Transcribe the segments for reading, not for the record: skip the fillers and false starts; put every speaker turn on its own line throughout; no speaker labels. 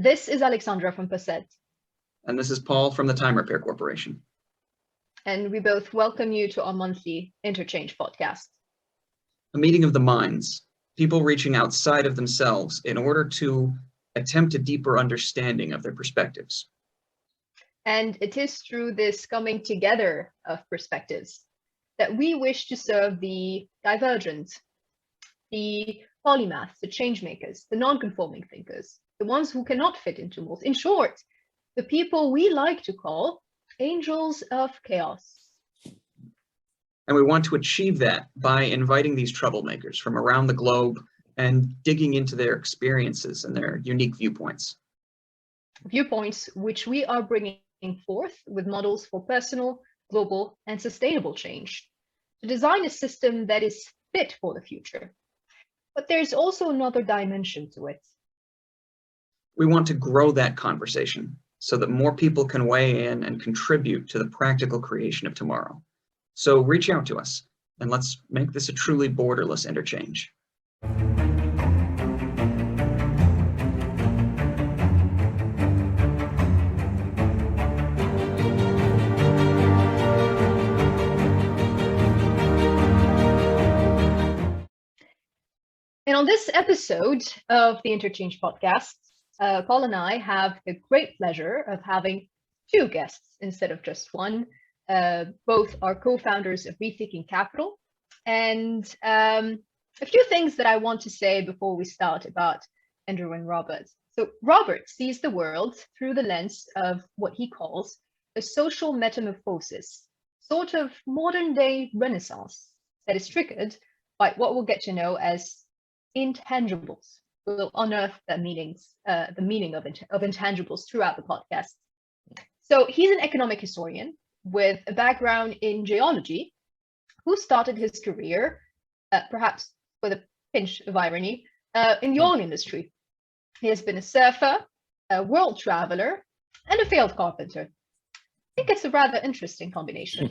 This is Alexandra from PersEd.
And this is Paul from the Time Repair Corporation.
And we both welcome you to our monthly Interchange podcast.
A meeting of the minds, people reaching outside of themselves in order to attempt a deeper understanding of their perspectives.
And it is through this coming together of perspectives that we wish to serve the divergent, the polymaths, the change makers, the non-conforming thinkers, the ones who cannot fit into molds. In short, the people we like to call angels of chaos.
And we want to achieve that by inviting these troublemakers from around the globe and digging into their experiences and their unique viewpoints.
Viewpoints which we are bringing forth with models for personal, global, and sustainable change to design a system that is fit for the future. But there's also another dimension to it.
We want to grow that conversation so that more people can weigh in and contribute to the practical creation of tomorrow. So reach out to us and let's make this a truly borderless interchange.
And on this episode of the Interchange podcast, Paul and I have the great pleasure of having two guests instead of just one. Both are co-founders of Rethinking Capital. And a few things that I want to say before we start about Andrew and Robert. So Robert sees the world through the lens of what he calls a social metamorphosis, sort of modern day renaissance that is triggered by what we'll get to know as intangibles. We'll unearth the meaning of intangibles throughout the podcast. So he's an economic historian with a background in geology, who started his career, perhaps with a pinch of irony, in the oil industry. He has been a surfer, a world traveler, and a failed carpenter. I think it's a rather interesting combination.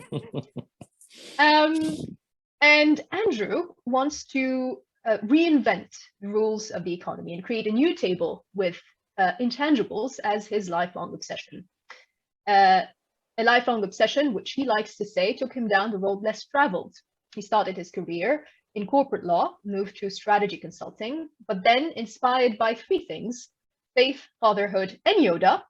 And Andrew wants to reinvent the rules of the economy and create a new table with intangibles as his lifelong obsession. A lifelong obsession, which he likes to say, took him down the road less traveled. He started his career in corporate law, moved to strategy consulting, but then, inspired by three things, faith, fatherhood, and Yoda,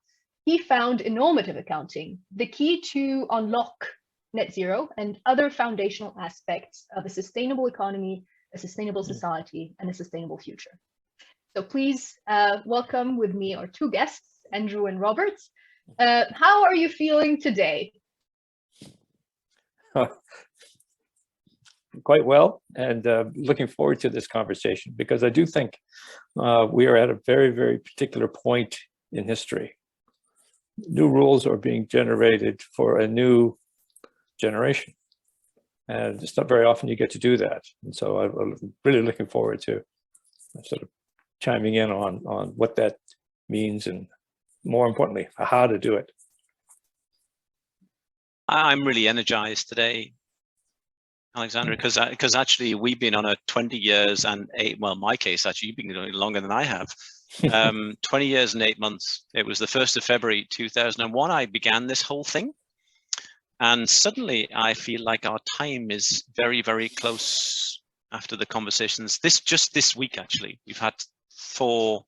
he found in normative accounting the key to unlock net zero and other foundational aspects of a sustainable economy, a sustainable society, and a sustainable future. So please welcome with me our two guests, Andrew and Robert. How are you feeling today?
Quite well, and looking forward to this conversation because I do think we are at a very, very particular point in history. New rules are being generated for a new generation. And it's not very often you get to do that. And so I'm really looking forward to sort of chiming in on what that means and, more importantly, how to do it.
I'm really energized today, Alexandra, because actually we've been on a 20 years and 8, well, in my case, actually, you've been doing it longer than I have. 20 years and 8 months. It was the 1st of February, 2001, I began this whole thing. And suddenly I feel like our time is very, very close after the conversations. Just this week, actually, we've had 4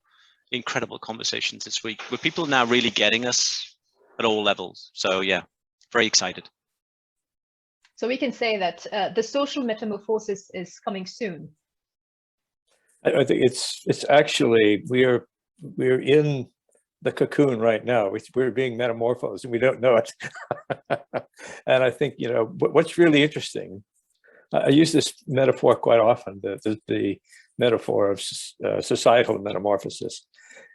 incredible conversations this week with people now really getting us at all levels. So yeah, very excited.
So we can say that the social metamorphosis is coming soon.
I think it's actually, we're in the cocoon right now. We're being metamorphosed and we don't know it. And I think, you know, what's really interesting, I use this metaphor quite often, the metaphor of societal metamorphosis.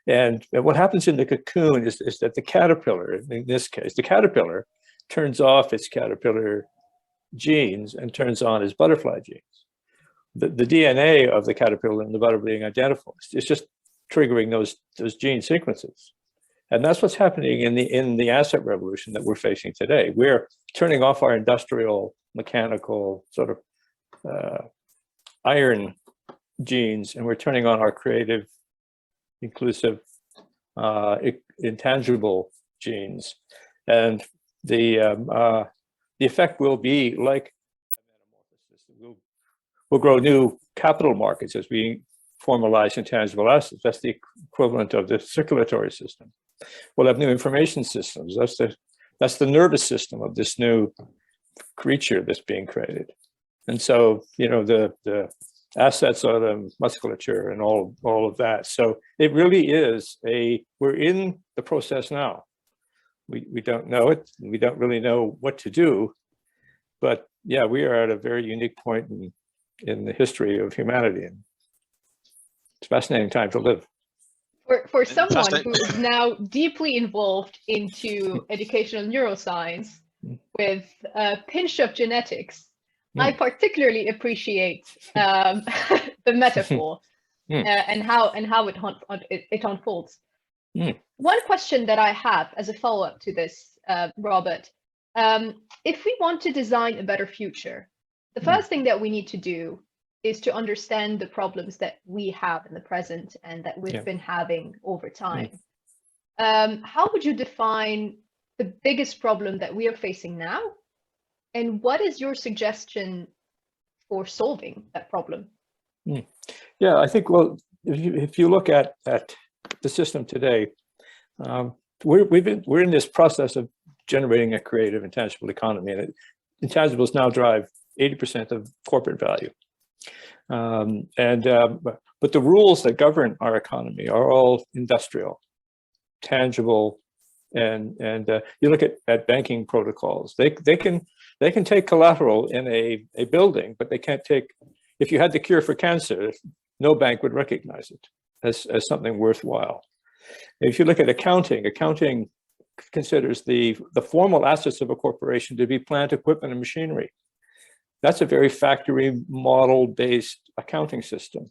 And what happens in the cocoon is that the caterpillar, in this case, the caterpillar turns off its caterpillar genes and turns on its butterfly genes. The DNA of the caterpillar and the butterfly being identical. It's just triggering those gene sequences. And that's what's happening in the asset revolution that we're facing today. We're turning off our industrial, mechanical, sort of iron genes, and we're turning on our creative, inclusive, intangible genes, and the effect will be like we'll grow new capital markets as we formalize intangible assets. That's the equivalent of the circulatory system. We'll have new information systems. That's the nervous system of this new creature that's being created. And so, you know, the assets are the musculature and all of that. So it really is we're in the process now. We don't know it. We don't really know what to do. But yeah, we are at a very unique point in the history of humanity. And it's a fascinating time to live.
For someone who is now deeply involved into educational neuroscience with a pinch of genetics, I particularly appreciate the metaphor and how it unfolds. One question that I have as a follow-up to this, Robert, if we want to design a better future, the first thing that we need to do is to understand the problems that we have in the present and that we've been having over time. How would you define the biggest problem that we are facing now? And what is your suggestion for solving that problem?
Yeah, I think, well, if you look at the system today, we're in this process of generating a creative intangible economy, and intangibles now drive 80% of corporate value. But the rules that govern our economy are all industrial, tangible, and you look at banking protocols. They can take collateral in a building, but they can't take. If you had the cure for cancer, no bank would recognize it as something worthwhile. If you look at accounting considers the formal assets of a corporation to be plant, equipment, and machinery. That's a very factory model-based accounting system.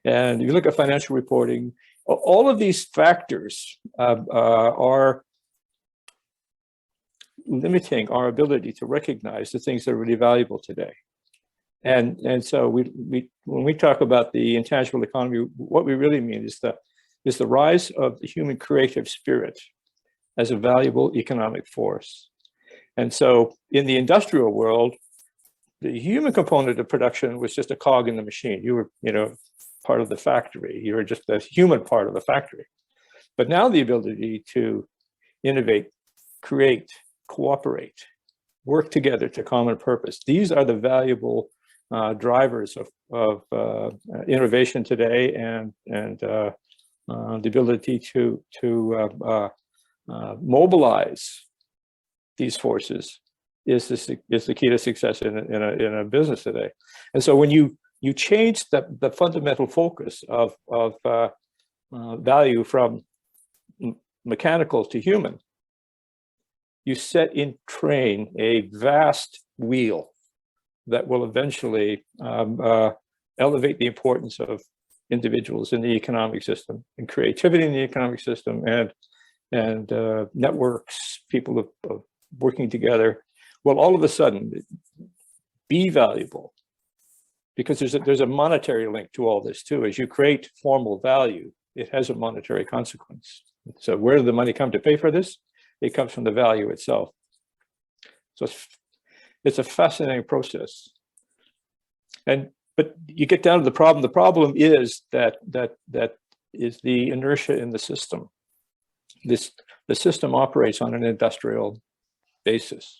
And you look at financial reporting, all of these factors are limiting our ability to recognize the things that are really valuable today. And so when we talk about the intangible economy, what we really mean is the rise of the human creative spirit as a valuable economic force. And so in the industrial world, the human component of production was just a cog in the machine. You were, part of the factory. You were just the human part of the factory. But now the ability to innovate, create, cooperate, work together to common purpose. These are the valuable drivers of innovation today, and the ability to mobilize these forces is the key to success in a business today. And so when you change the fundamental focus of value from mechanical to human, you set in train a vast wheel that will eventually elevate the importance of individuals in the economic system and creativity in the economic system and networks, people of working together, will all of a sudden be valuable, because there's a monetary link to all this too. As you create formal value, it has a monetary consequence. So where did the money come to pay for this? It comes from the value itself. So it's a fascinating process. But you get down to the problem. The problem is that is the inertia in the system. The system operates on an industrial basis,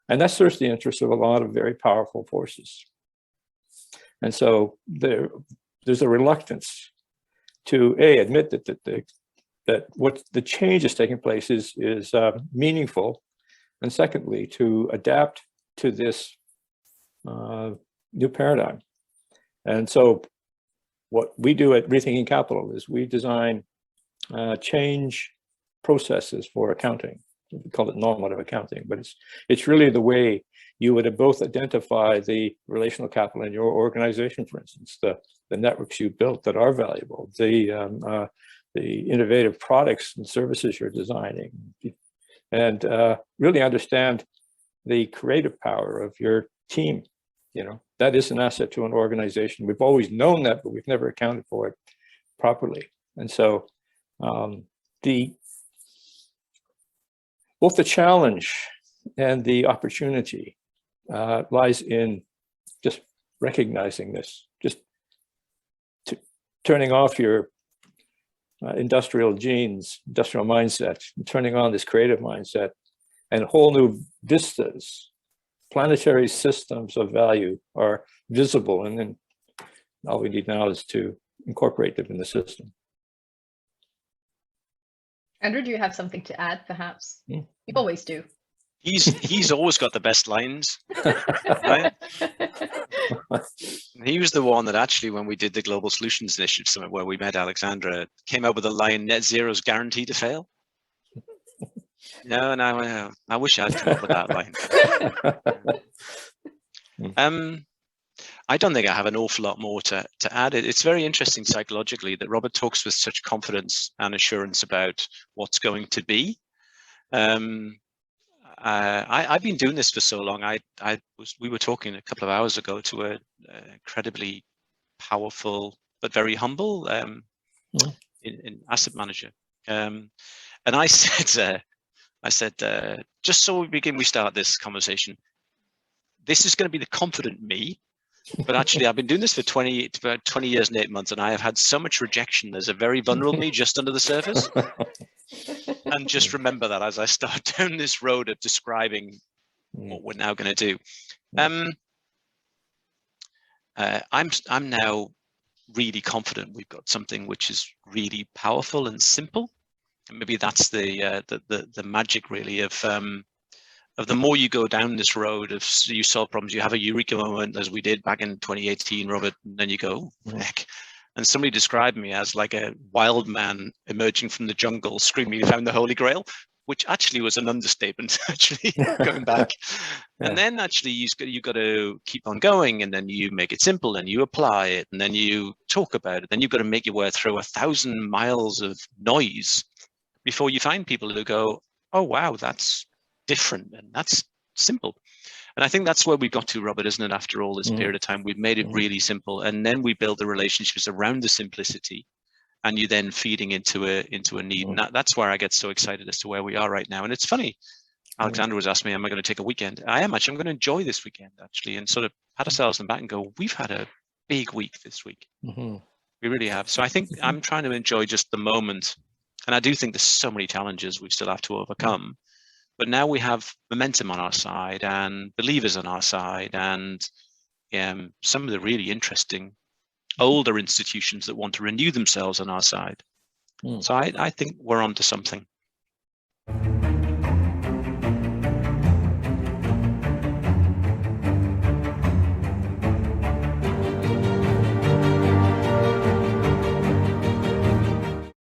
and that serves the interests of a lot of very powerful forces. And so there's a reluctance to admit that what the change is taking place is meaningful, and secondly, to adapt to this new paradigm. And so what we do at Rethinking Capital is we design change processes for accounting. We call it normative accounting, but it's really the way you would both identify the relational capital in your organization, for instance, the networks you built that are valuable, the innovative products and services you're designing, and really understand the creative power of your team. That is an asset to an organization. We've always known that, but we've never accounted for it properly. And so both the challenge and the opportunity lies in just recognizing this, just turning off your industrial genes, industrial mindset, and turning on this creative mindset, and whole new vistas, planetary systems of value are visible, and then all we need now is to incorporate them in the system.
Andrew, do you have something to add, perhaps? You always do.
He's always got the best lines, right? He was the one that actually, when we did the Global Solutions Initiative Summit, where we met Alexandra, came up with the line, net zero is guaranteed to fail. No, and I wish I'd come up with that line. I don't think I have an awful lot more to add. It's very interesting psychologically that Robert talks with such confidence and assurance about what's going to be. I've been doing this for so long. We were talking a couple of hours ago to an incredibly powerful but very humble in asset manager, and I said, just so we start this conversation, this is going to be the confident me. But actually, I've been doing this for 20 years and 8 months, and I have had so much rejection. There's a very vulnerable me just under the surface. And just remember that as I start down this road of describing what we're now going to do. I'm now really confident we've got something which is really powerful and simple. And maybe that's the magic really of the more you go down this road of you solve problems, you have a eureka moment, as we did back in 2018, Robert, and then you go, oh, heck. And somebody described me as like a wild man emerging from the jungle, screaming, he found the Holy Grail, which actually was an understatement, actually, going back. Yeah. And then actually you've got to keep on going, and then you make it simple, and you apply it, and then you talk about it. Then you've got to make your way through 1,000 miles of noise before you find people who go, oh, wow, that's different, and that's simple. And I think that's where we got to, Robert, isn't it? After all this period of time, we've made it really simple, and then we build the relationships around the simplicity, and you then feeding into a need. And that's where I get so excited as to where we are right now. And it's funny, Alexandra was asking me, am I going to take a weekend? I'm going to enjoy this weekend, actually, and sort of pat ourselves on the back and go, we've had a big week this week. We really have. So I think I'm trying to enjoy just the moment. And I do think there's so many challenges we still have to overcome. But now we have momentum on our side and believers on our side, and some of the really interesting older institutions that want to renew themselves on our side. So I think we're onto something.